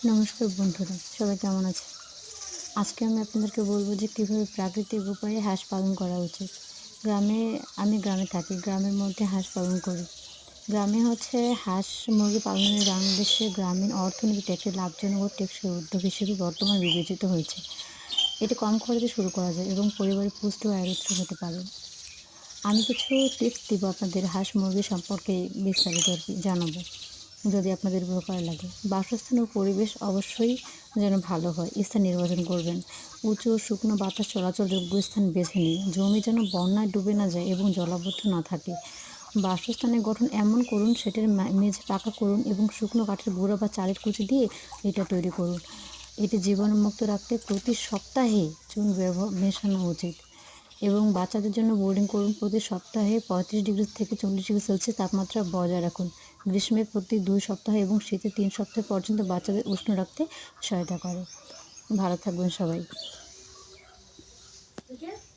নমস্কার বন্ধুরা, সবাই কেমন আছে? আজকে আমি আপনাদেরকে বলবো যে কীভাবে প্রাকৃতিক উপায়ে হাঁস পালন করা উচিত। আমি গ্রামে থাকি, গ্রামের মধ্যে হাঁস পালন করি। গ্রামে হাঁস মুরগি পালনের বাংলাদেশের গ্রামীণ অর্থনীতিতে একটি লাভজনক ও টেকসই উদ্যোগ হিসেবে বর্তমানে বিবেচিত হয়েছে। এটি কম খরচে শুরু করা যায় এবং পরিবারের পুষ্টি ও আয়ের উৎস হতে পারে। আমি কিছু টিপস দিব আপনাদের হাঁস মুরগি সম্পর্কে বিস্তারিত জানাবো, যদি আপনাদের উপকার লাগে। বাসস্থান ও পরিবেশ অবশ্যই যেন ভালো হয়। স্থান নির্বাচন করবেন। উঁচু ও শুকনো বাতাস চলাচলযোগ্য স্থান বেছে নিন। জমি যেন বন্যায় ডুবে না যায় এবং জলাবদ্ধ না থাকে। বাসস্থানের গঠন এমন করুন, সেটার মেঝে পাকা করুন এবং শুকনো কাঠের গুঁড়ো বা চালের কুচি দিয়ে এটা তৈরি করুন। এটি জীবাণুমুক্ত রাখতে প্রতি সপ্তাহে চুন মেশানো উচিত। এবং বাচ্চাদের জন্য বোর্ডিং করুন। প্রতি সপ্তাহে 35 থেকে 40 ডিগ্রি সেলসিয়াস তাপমাত্রা বজায় রাখুন। গ্রীষ্মে প্রতি 2 সপ্তাহ এবং শীতে 3 সপ্তাহ পর্যন্ত বাচ্চাদের উষ্ণ রাখতে সহায়তা করে। ভালো থাকবেন সবাই।